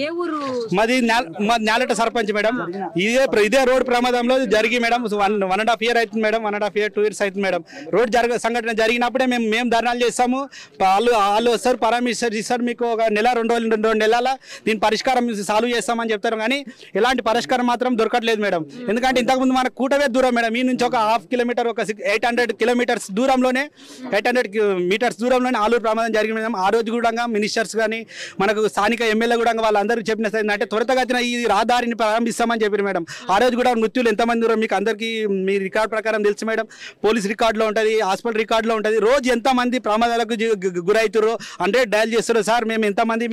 ఏ ఊరు? మాది న్యాలట సర్పంచ్ మేడం. ఇదే రోడ్ ప్రమాదంలో జరిగి మేడం 1.5 year అవుతుంది మేడం. 1.5 year 2 years అవుతుంది మేడం. రోడ్ సంఘటన జరిగినప్పుడే మేము ధర్నాలు చేస్తాము. వాళ్ళు వస్తారు, పరామర్శ ఇస్తారు, మీకు ఒక నెల 2 నెలల దీని పరిష్కారం సాల్వ్ చేస్తామని చెప్తారు. కానీ ఎలాంటి పరిష్కారం మాత్రం దొరకట్లేదు మేడం. ఎందుకంటే ఇంతకుముందు మనకు కూటవే దూరం మేడం. ఈ నుంచి ఒక 1/2 kilometer, ఒక 800 kilometers దూరంలోనే 800 meters దూరంలోనే ఆలూరు ప్రమాదం జరిగింది మేడం. ఆ రోజు కూడా మినిస్టర్స్ కానీ మనకు స్థానిక ఎమ్మెల్యే కూడా వాళ్ళందరూ చెప్పిన అంటే త్వరితగతిన ఈ రహదారిని ప్రారంభిస్తామని చెప్పారు మేడం. ఆ రోజు కూడా మృత్యులు ఎంతమంది మీకు అందరికీ మీ రికార్డ్ ప్రకారం తెలుసు మేడం. పోలీస్ రికార్డులో ఉంటుంది, హాస్పిటల్ రికార్డులో ఉంటుంది. రోజు ఎంతమంది ప్రమాదాలకు గురవుతారో 100 డయల్ చేస్తారు సార్. మేము ఎంతమంది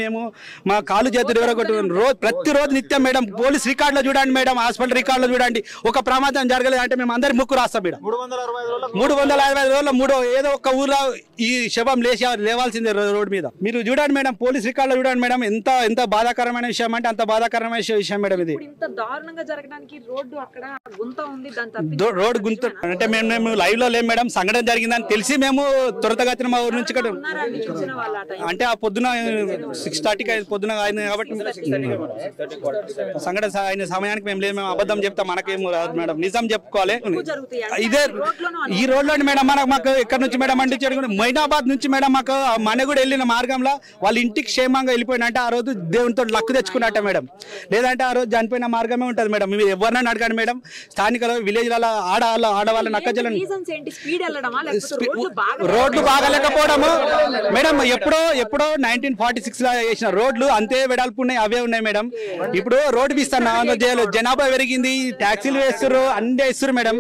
మా కాలు చేతులు ఎవరొకటి ప్రతిరోజు నిత్యం మేడం. పోలీస్ రికార్డులో చూడండి మేడం, హాస్పిటల్ రికార్డులో చూడండి. ఒక ప్రమాదం జరగలేదు అంటే మేము అందరి ముక్కు రాస్తాం మేడం. 365 రోజుల్లో ఏదో ఒక ఊర్లో ఈ శవం లేవాల్సిందే రోడ్ మీద. మీరు చూడండి మేడం, పోలీస్ రికార్డులో చూడండి మేడం. ఎంత బాధాకరమైన విషయం అంటే అంత బాధాకరమైన విషయం మేడం. ఇది ఇంత దారుణంగా జరగడానికి రోడ్డు అక్కడ గుంత ఉంది, రోడ్ గుంత అంటే మేము లైవ్ లో లేం మేడం. సంఘటన జరిగిందని తెలిసి మేము త్వరితగతిన మా ఊరు నుంచి అంటే ఆ పొద్దున 6:30 పొద్దున అయింది కాబట్టి సంఘటన అయిన సమయానికి మేము లేదు. మేము అబద్ధం చెప్తాం, మనకేమో రాదు మేడం, నిజం చెప్పుకోవాలి. ఇదే ఈ రోడ్ లో మేడం మాకు ఎక్కడ నుంచి మేడం అంటే మైనాబాద్ నుంచి మేడం మాకు మనగూడ వెళ్ళిన మార్గంలో వాళ్ళ ఇంటికి క్షేమంగా వెళ్ళిపోయిన అంటే ఆ రోజు దేవునితో లక్కు తెచ్చుకున్నట్ట మేడం. లేదంటే ఆ రోజు చనిపోయిన మార్గమే ఉంటుంది మేడం. మీరు ఎవరినైనా అడగండి మేడం. స్థానిక విలేజ్లలో ఆడవాళ్ళ నక్కజలను రోడ్లు బాగాలేకపోవడము మేడం. ఎప్పుడో 1946 లో వేసిన రోడ్లు అంతే వెడల్పు ఉన్నాయి, అవే ఉన్నాయి మేడం. ఇప్పుడు రోడ్డు ఇస్తాను, జనాభా పెరిగింది, ట్యాక్సీలు వేస్తారు, అన్ని వేస్తారు మేడం.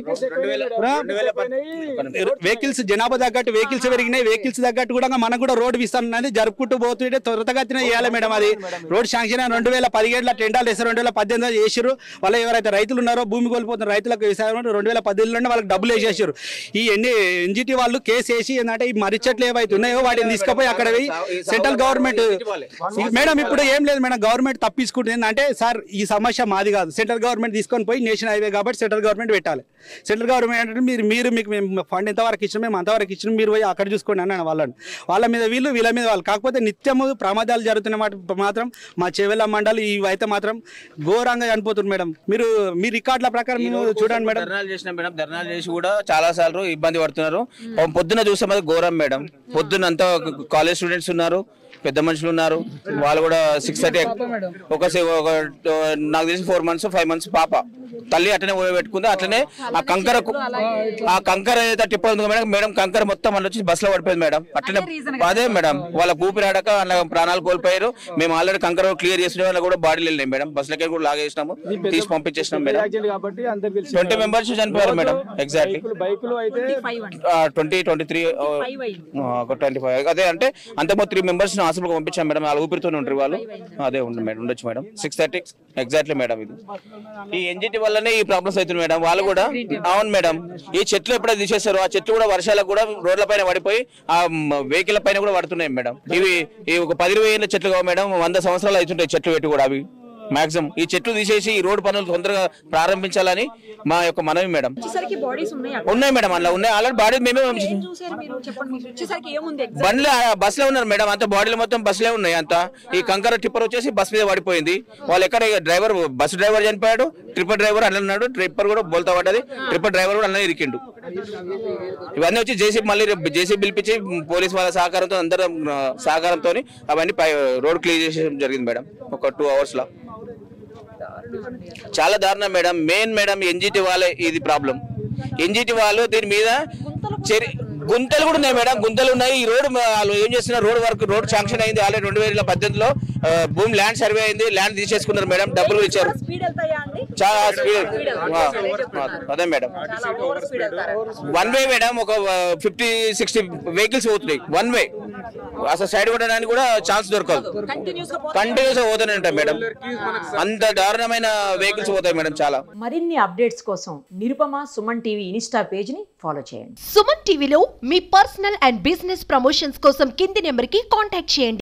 వెహికల్స్ జనాభా తగ్గట్టు వెహికల్స్ పెరిగినాయి. వెహికల్స్ తగ్గట్టు కూడా మనకు కూడా రోడ్డు ఇస్తాను జరుపుకుంటూ పోతుంటే త్వరితగతిన చేయాలి మేడం. అది రోడ్ శాంక్షన్ 2017లో టెండాలు వేస్తారు, 2018లో చేసారు. వాళ్ళ ఎవరైతే రైతులు ఉన్నారో భూమి కోల్పోతున్న రైతులకు వ్యవసాయం 2018లోనే వాళ్ళకి డబ్బులు వేసేసారు. ఈ ఎన్జిటి వాళ్ళు కేసు వేసి ఏంటంటే ఈ మర్రి చెట్లు ఏవైతే ఉన్నాయో వాటిని తీసుకుపోయి అక్కడ సెంట్రల్ గవర్నమెంట్ మేడం ఇప్పుడు ఏం లేదు మేడం. గవర్నమెంట్ తప్పించుకుంటుంది ఏంటంటే సార్ ఈ సమస్య మాది కాదు, సెంట్రల్ గవర్నమెంట్ తీసుకొని పోయి నేషనల్ హైవే కాబట్టి సెంట్రల్ గవర్నమెంట్ పెట్టాలి. సెంట్రల్ గవర్నమెంట్ అంటే మీరు మీకు మేము ఫండ్ ఎంతవరకు ఇచ్చినాం, మేము అంతవరకు ఇచ్చినాం, మీరు పోయి అక్కడ చూసుకోండి అన్నాను వాళ్ళ మీద వీళ్ళ మీద వాళ్ళు. కాకపోతే నిత్యము ప్రమాదాలు జరుగుతున్న మాత్రం మా చెవెళ్ళ మండలి ఇవైతే మాత్రం ఘోరంగా చనిపోతుంది మేడం. మీ రికార్డుల ప్రకారం చూడండి మేడం. ధర్నాలు చేసి కూడా చాలా సార్లు ఇబ్బంది పడుతున్నారు. పొద్దున చూస్తే మాది ఘోరం మేడం. పొద్దున అంతా కాలేజ్ స్టూడెంట్స్ ఉన్నారు, పెద్ద మనుషులు ఉన్నారు. వాళ్ళు కూడా 6:30 నాకు తెలిసి 4 months 5 months పాప తల్లి అట్లనే పెట్టుకుంది. అట్లనే ఆ కంకర ఏదైతే టిప్ప ఉంది మేడం, కంకర మొత్తం అలా వచ్చి బస్సులో పడిపోయింది మేడం. అట్లనే అదే మేడం వాళ్ళ ఊపిరాడక అలా ప్రాణాలు కోల్పోయారు. మేము ఆల్రెడీ కంకర క్లియర్ చేసిన వాళ్ళ కూడా బాడీలు వెళ్ళినాయి మేడం. బస్సులకే కూడా లాగేసినాము, తీసి పంపించేసినాం మేడం. 20 members చనిపోయారు మేడం. ఎగ్జాక్ట్లీ 23 25 అదే అంటే అంతకుముందు 3 members హాస్పిటల్ పంపించాం మేడం. వాళ్ళ ఊపిరితోనే ఉంటారు వాళ్ళు. అదే ఉండొచ్చు మేడం. 6:30 exactly madam. ఇది ఈ ఎన్జిటి వల్లనే ఈ ప్రాబ్లమ్స్ అవుతుంది మేడం. వాళ్ళు కూడా అవును మేడం. ఈ చెట్లు ఎప్పుడైతే తీసేస్తారో ఆ చెట్లు కూడా వర్షాలకు కూడా రోడ్ల పైన పడిపోయి ఆ వెహికల్ పైన కూడా పడుతున్నాయి మేడం. ఇవి ఒక 10-20 ఏళ్ళ చెట్లు కావు మేడం. 100 సంవత్సరాలు అవుతుంటాయి చెట్లు పెట్టి కూడా. అవి మాక్సిమం ఈ చెట్లు తీసేసి ఈ రోడ్డు పనులు తొందరగా ప్రారంభించాలని మా యొక్క మనవి మేడం. ఉన్నాయి మేడం, అలా ఉన్నాయి ఆల్రెడీ బాడీ మేమే బండ్లు బస్సులో ఉన్నారు మేడం. అంత బాడీలు మొత్తం బస్సులే ఉన్నాయి. అంతా ఈ కంకర టిప్పర్ వచ్చేసి బస్ మీద పడిపోయింది. వాళ్ళు ఎక్కడ డ్రైవర్ బస్సు డ్రైవర్ చనిపోయాడు, ట్రిప్పర్ డ్రైవర్ అలా ఉన్నాడు. ట్రిప్పర్ కూడా బోల్తా పడ్డది, ట్రిప్పర్ డ్రైవర్ కూడా అలానే ఇరికిండు. ఇవన్నీ వచ్చి జేసీబీ మళ్ళీ జేసీబీ పిలిపించి పోలీస్ వాళ్ళ సహకారంతో అందరం సహకారంతో అవన్నీ రోడ్ క్లియర్ చేసేయడం జరిగింది మేడం. ఒక 2 hours లో చాలా దారుణం మేడం. మెయిన్ మేడం ఎన్జిటి వాళ్ళే ఇది ప్రాబ్లం. ఎన్జిటి వాళ్ళు దీని మీద గుంతలు కూడా ఉన్నాయి మేడం. గుంతలు ఉన్నాయి. ఈ రోడ్ వాళ్ళు ఏం చేస్తున్నారు, రోడ్ శాంక్షన్ అయింది ఆల్రెడీ 2018లో. భూమి ల్యాండ్ సర్వే అయింది, ల్యాండ్ తీసేసుకున్నారు మేడం, డబ్బులు ఇచ్చారు. చాలా స్పీడ్ అదే మేడం. 1 way madam. ఒక 50-60 వెహికల్స్ పోతున్నాయి 1 way. అసలు సైడ్ కొట్టడానికి కూడా ఛాన్స్ దొరకదు. కంటిన్యూస్ గా పోతూనే ఉంటాయి మేడం. అంత దారుణమైన వెహికల్స్ పోతాయి మేడం చాలా. మరిన్ని అప్డేట్స్ కోసం Nirupama Suman TV Insta page ని ఫాలో చేయండి. సుమన్ టీవీలో మీ పర్సనల్ అండ్ బిజినెస్ ప్రమోషన్స్ కోసం కింది నెంబర్ కి కాంటాక్ట్ చేయండి.